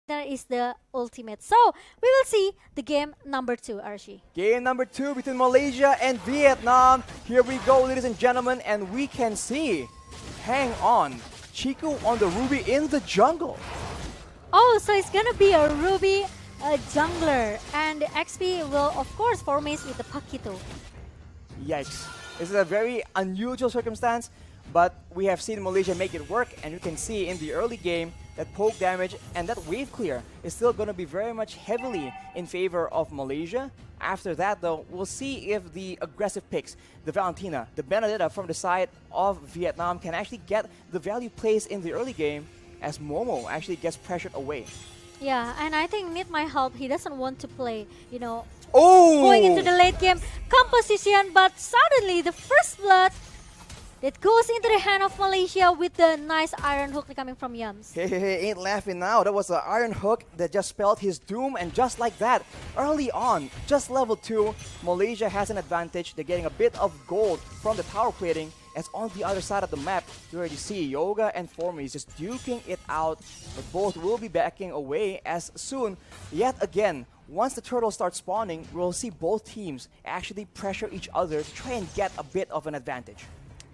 that is the ultimate. So we will see the game number 2, Archie. Game number 2 between Malaysia and Vietnam. Here we go, ladies and gentlemen, and we can see, hang on, Chico on the Ruby in the jungle. Oh, so it's gonna be a Ruby jungler, and XP will of course formate with the Paquito. Yikes. This is a very unusual circumstance, but we have seen Malaysia make it work, and you can see in the early game that poke damage and that wave clear is still going to be very much heavily in favor of Malaysia. After that, though, we'll see if the aggressive picks, the Valentina, the Benedetta from the side of Vietnam can actually get the value plays in the early game as Momo actually gets pressured away. Yeah, and I think Need might help. He doesn't want to play, Oh! going into the late game composition, but suddenly the first blood it goes into the hand of Malaysia with the nice iron hook coming from Yums. Hey, ain't laughing now. That was an iron hook that just spelled his doom, and just like that, early on, just level 2, Malaysia has an advantage. They're getting a bit of gold from the tower plating, as on the other side of the map, you already see Yoga and Formies just duking it out, but both will be backing away as soon, yet again, once the turtle starts spawning, we'll see both teams actually pressure each other to try and get a bit of an advantage.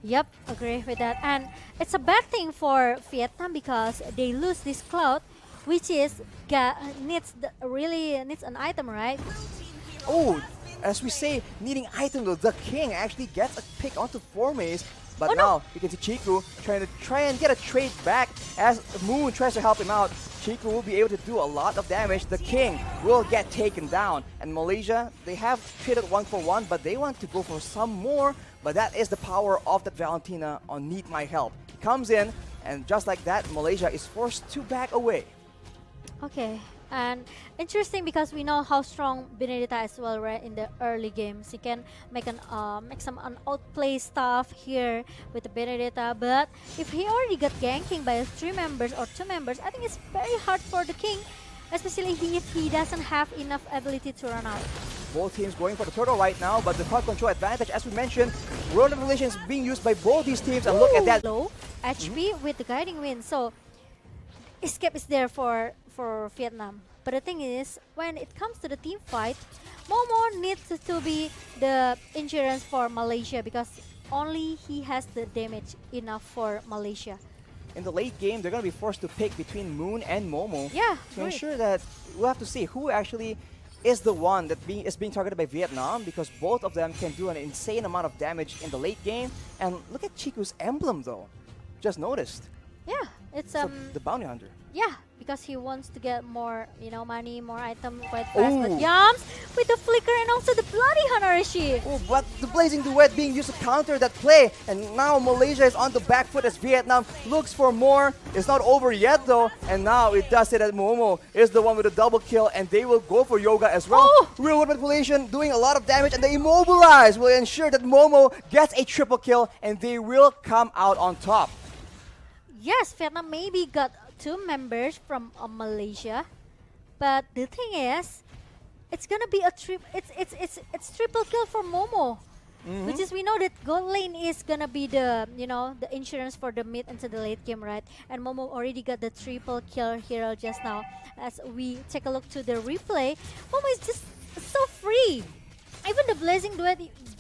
Yep, agree with that. And it's a bad thing for Vietnam because they lose this cloud, which is really needs an item, right? Oh, as we say, needing item though, the king actually gets a pick onto Formaze. But Oh, now no. you can see Chiku try and get a trade back as Moon tries to help him out. Chiku will be able to do a lot of damage. The king will get taken down. And Malaysia, they have traded 1-for-1, but they want to go for some more. But that is the power of that Valentina on Need My Help. He comes in, and just like that, Malaysia is forced to back away. Okay, and interesting because we know how strong Benedetta as well, right? In the early games, he can make some outplay stuff here with the Benedetta. But if he already got ganking by 3 members or 2 members, I think it's very hard for the king, especially if he doesn't have enough ability to run out. Both teams going for the turtle right now, but the card control advantage, as we mentioned, World of Relations being used by both these teams, and look at that. Low HP with the guiding wind, so escape is there for Vietnam. But the thing is, when it comes to the team fight, Momo needs to be the insurance for Malaysia because only he has the damage enough for Malaysia. In the late game, they're going to be forced to pick between Moon and Momo Yeah, to right. ensure that we'll have to see who actually is the one that is being targeted by Vietnam, because both of them can do an insane amount of damage in the late game. And look at Chiku's emblem though. Just noticed. Yeah, it's So the bounty hunter. yeah, because he wants to get more, money, more item quite fast. But Oh. Yams with the flicker and also the bloody Hanarashi. Oh, but the Blazing Duet being used to counter that play, and now Malaysia is on the back foot as Vietnam looks for more. It's not over yet though, and now it does say that Momo is the one with a double kill, and they will go for Yoga as well. Oh! Real World Manipulation doing a lot of damage, and the Immobilize will ensure that Momo gets a triple kill, and they will come out on top. Yes, Vietnam maybe got 2 members from Malaysia, but the thing is, it's gonna be a it's triple kill for Momo, which is we know that gold lane is gonna be the the insurance for the mid into the late game, right? And Momo already got the triple kill here just now. As we take a look to the replay, Momo is just so free. Even the Blazing Duet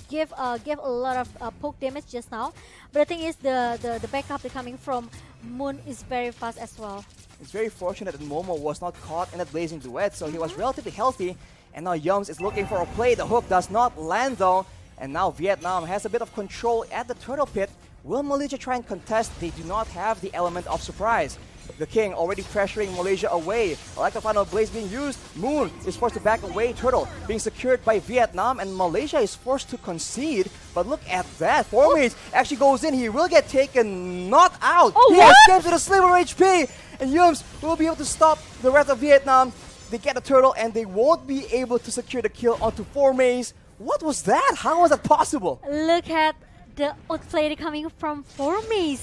gave a lot of poke damage just now, but the thing is the backup coming from Moon is very fast as well. It's very fortunate that Momo was not caught in that Blazing Duet, so he was relatively healthy. And now Yums is looking for a play. The hook does not land though. And now Vietnam has a bit of control at the turtle pit. Will Malaysia try and contest? They do not have the element of surprise. The king already pressuring Malaysia away. Like the final blaze being used, Moon is forced to back away. Turtle being secured by Vietnam, and Malaysia is forced to concede. But look at that. Formaze actually goes in. He will get taken, not out. Oh, He what? escapes with a sliver of HP. And Yums will be able to stop the rest of Vietnam. They get the turtle, and they won't be able to secure the kill onto Formaze. What was that? How was that possible? Look at the outplay coming from Formies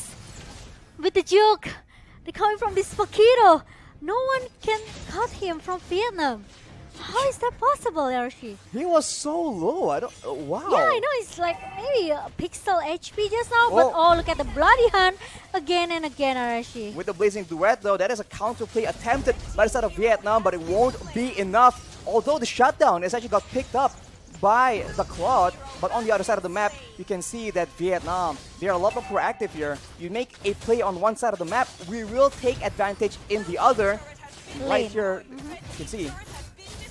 with the juke. They're coming from this Paquito. No one can cut him from Vietnam. How is that possible, Archie? He was so low. I don't. Wow. Yeah, I know. It's like maybe a pixel HP just now, but Oh. oh, look at the bloody hand again and again, Arashi. With the blazing duet, though, that is a counterplay attempted by the side of Vietnam, but it won't be enough. Although the shutdown has actually got picked up by the Cloud, but on the other side of the map, you can see that Vietnam, they are a lot more proactive here. You make a play on one side of the map, we will take advantage in the other. Right Lane. here, you can see,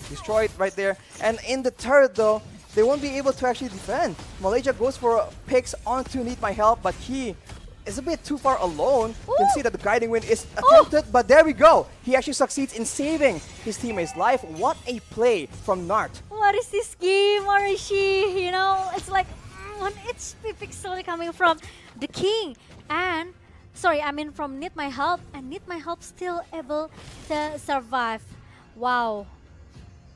destroyed right there. And in the turret, though, they won't be able to actually defend. Malaysia goes for picks onto Need My Help, but he is a bit too far alone. You can Ooh. see that the guiding wind is attempted, but there we go. He actually succeeds in saving his teammate's life. What a play from Nart. What is this game, Arashi? You know, it's like one HP pixel coming from the king. And, sorry, I mean from Need My Help. And Need My Help still able to survive. Wow.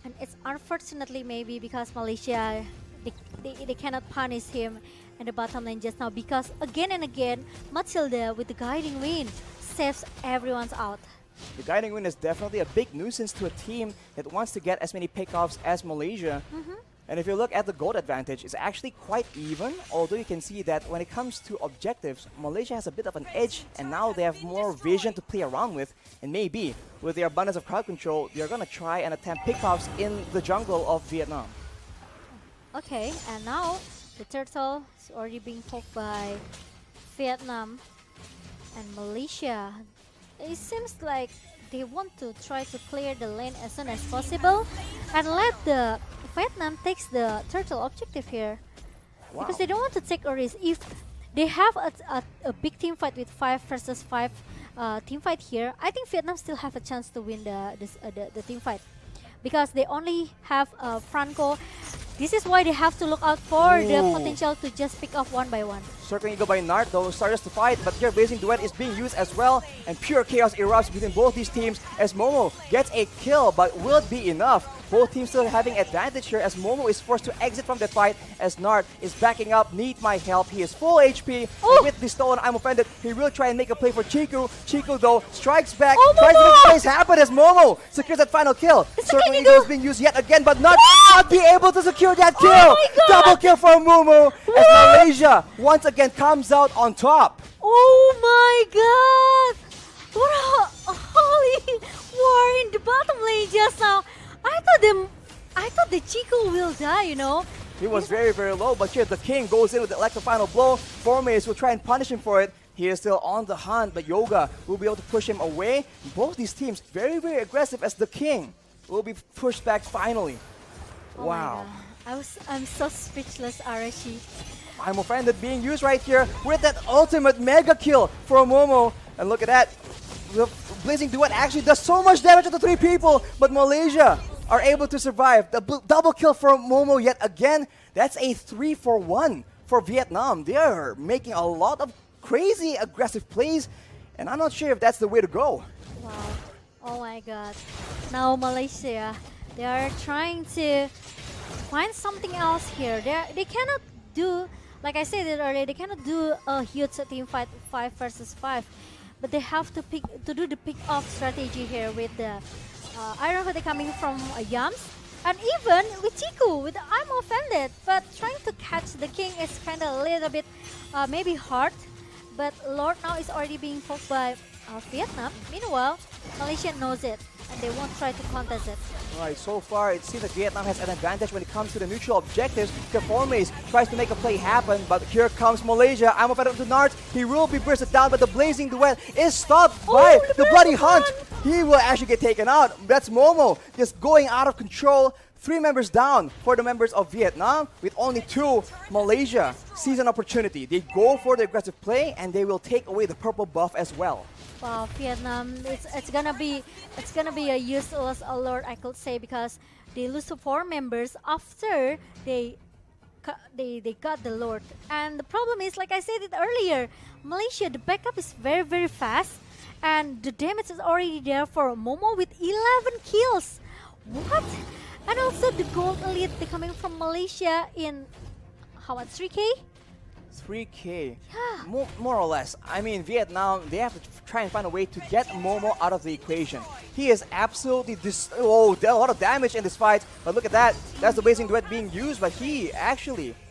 And it's unfortunately maybe because Malaysia, they cannot punish him in the bottom lane just now. Because again and again, Matilda with the guiding wind saves everyone's out. The guiding wind is definitely a big nuisance to a team that wants to get as many pickoffs as Malaysia. And if you look at the gold advantage, it's actually quite even, although you can see that when it comes to objectives, Malaysia has a bit of an edge, and now they have more vision to play around with, and maybe with their abundance of crowd control, they're gonna try and attempt pickoffs in the jungle of Vietnam. Okay, and now the turtle is already being poked by Vietnam and Malaysia. It seems like they want to try to clear the lane as soon as possible and let the Vietnam takes the turtle objective here. Wow. Because they don't want to take a risk. If they have a big team fight with 5 versus 5 team fight here, I think Vietnam still have a chance to win the team fight. Because they only have Franco. This is why they have to look out for the Ooh. potential to just pick off one by one. Circling Eagle by Nart, though, starts to fight, but here Blazing Duet is being used as well, and pure chaos erupts between both these teams as Momo gets a kill, but will it be enough? Both teams still having advantage here as Momo is forced to exit from the fight as Nart is backing up, Need My Help. He is full HP, Oh. and with the stone, I'm offended. He will try and make a play for Chiku. Chiku, though, strikes back, Oh, tries to Momo! make plays happen as Momo secures that final kill. It's Circling okay, Eagle Eagle. is being used yet again, but not be able to secure that kill. Oh my God! Double kill for Momo as Malaysia once again comes out on top. Oh my god! What a holy war in the bottom lane just now. I thought the Chico will die, you know. He was very, very low, but here the King goes in with the electro final blow. Formace will try and punish him for it. He is still on the hunt, but Yoga will be able to push him away. Both these teams very, very aggressive as the King will be pushed back finally. Oh Wow. my god. I'm so speechless, Arashi. I'm offended being used right here with that ultimate mega kill for Momo. And look at that. The Blazing Duet actually does so much damage to the 3 people, but Malaysia are able to survive. The double kill for Momo yet again. That's a 3-for-1 for Vietnam. They are making a lot of crazy aggressive plays, and I'm not sure if that's the way to go. Wow. Oh my god. Now Malaysia, they are trying to find something else here. They cannot do, like I said it earlier, they cannot do a huge team fight 5 versus 5. But they have to do the pick off strategy here with the Iron Hood coming from Yams. And even with Chiku, with I'm offended, but trying to catch the King is kind of a little bit maybe hard. But Lord now is already being poked by Vietnam. Meanwhile, Malaysia knows it and they won't try to contest it. Alright, so far it seems that Vietnam has an advantage when it comes to the neutral objectives. Formace tries to make a play happen, but here comes Malaysia. I'm offended to Nart. He will be bursted down, but the Blazing Duet is stopped by the Bloody Hunt. He will actually get taken out. That's Momo just going out of control. 3 members down for the members of Vietnam with only 2. Malaysia sees an opportunity. They go for the aggressive play and they will take away the purple buff as well. Wow, Vietnam, it's gonna be a useless alert, I could say, because they lose to 4 members after they got the Lord. And the problem is, like I said it earlier, Malaysia, the backup is very, very fast, and the damage is already there for Momo with 11 kills. What? And also the gold elite, they're coming from Malaysia in how much, 3K? 3K. Yeah. More or less. I mean, Vietnam, they have to try and find a way to get Momo out of the equation. He is absolutely oh, there a lot of damage in this fight. But look at that. That's the Blazing Duet being used, but he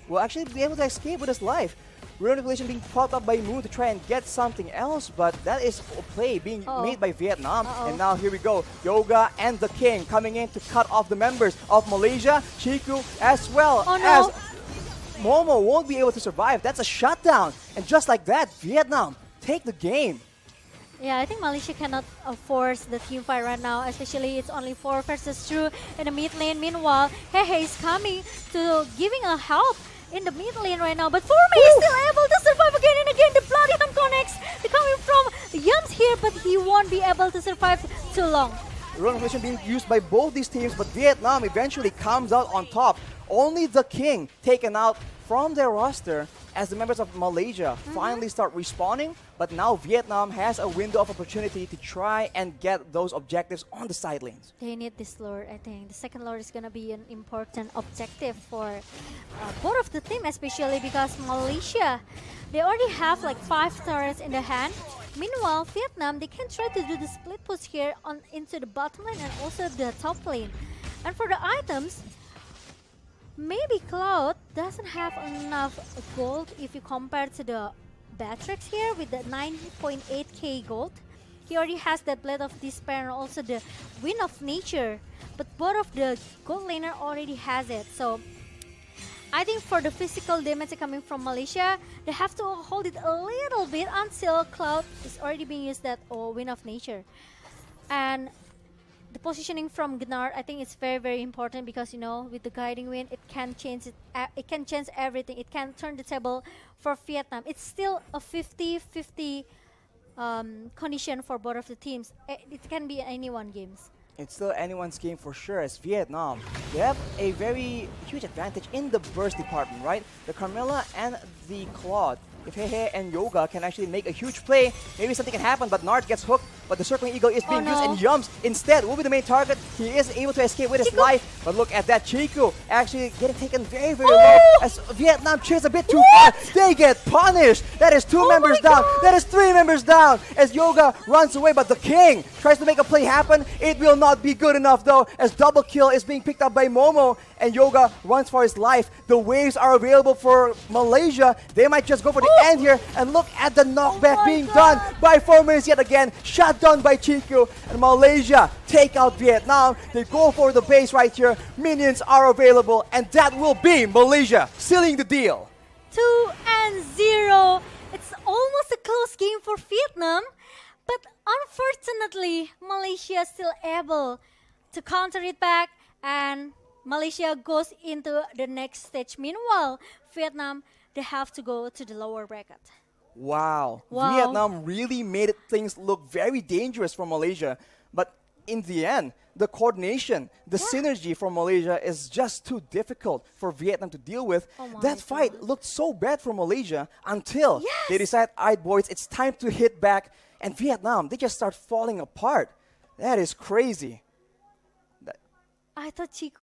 will actually be able to escape with his life. Manipulation being popped up by Moon to try and get something else, but that is a play being made by Vietnam. And now here we go. Yoga and the King coming in to cut off the members of Malaysia. Chiku as well as Momo won't be able to survive. That's a shutdown. And just like that, Vietnam take the game. Yeah, I think Malaysia cannot force the team fight right now, especially it's only 4 versus 2 in the mid lane. Meanwhile, Hehe is coming to giving a help in the mid lane right now, but Forme is still able to survive again and again. The bloody hand connects. They're coming from Yums here, but he won't be able to survive too long. Manipulation being used by both these teams, but Vietnam eventually comes out on top. Only the King taken out from their roster as the members of Malaysia finally start respawning, but now Vietnam has a window of opportunity to try and get those objectives on the side lanes. They need this lord, I think. The second lord is going to be an important objective for both of the team, especially because Malaysia, they already have like 5 turrets in the hand. Meanwhile, Vietnam, they can try to do the split push here into the bottom lane and also the top lane. And for the items, maybe Cloud doesn't have enough gold if you compare to the Batrix here with the 9.8k gold. He already has that Blade of Despair and also the Wind of Nature. But both of the gold laner already has it. So I think for the physical damage coming from Malaysia, they have to hold it a little bit until Cloud is already being used that Wind of Nature. And the positioning from Gnard, I think it's very, very important because, you know, with the guiding wind, it can change it can change everything. It can turn the table for Vietnam. It's still a 50-50 condition for both of the teams. It can be anyone games. It's still anyone's game for sure as Vietnam. They have a very huge advantage in the burst department, right? The Carmilla and the Claude. If Hehe and Yoga can actually make a huge play, maybe something can happen, but Nard gets hooked, but the Circling Eagle is being used, and Yums instead will be the main target. He is able to escape with his life, but look at that, Chiku actually getting taken very, very low as Vietnam cheers a bit too far. They get punished. That is 2 members down. That is 3 members down as Yoga runs away, but the King tries to make a play happen. It will not be good enough though, as double kill is being picked up by Momo, and Yoga runs for his life. The waves are available for Malaysia. They might just go for the end here, and look at the knockback being done by 4 minutes yet again. Shut down by Chiku, and Malaysia take out Vietnam. They go for the base right here. Minions are available, and that will be Malaysia sealing the deal. 2-0. It's almost a close game for Vietnam, but unfortunately, Malaysia is still able to counter it back, and Malaysia goes into the next stage. Meanwhile, Vietnam, they have to go to the lower bracket. Wow. Vietnam really made things look very dangerous for Malaysia. But in the end, the coordination, the synergy from Malaysia is just too difficult for Vietnam to deal with. That fight looked so bad for Malaysia until they decide, all right, boys, it's time to hit back. And Vietnam, they just start falling apart. That is crazy. I thought Chico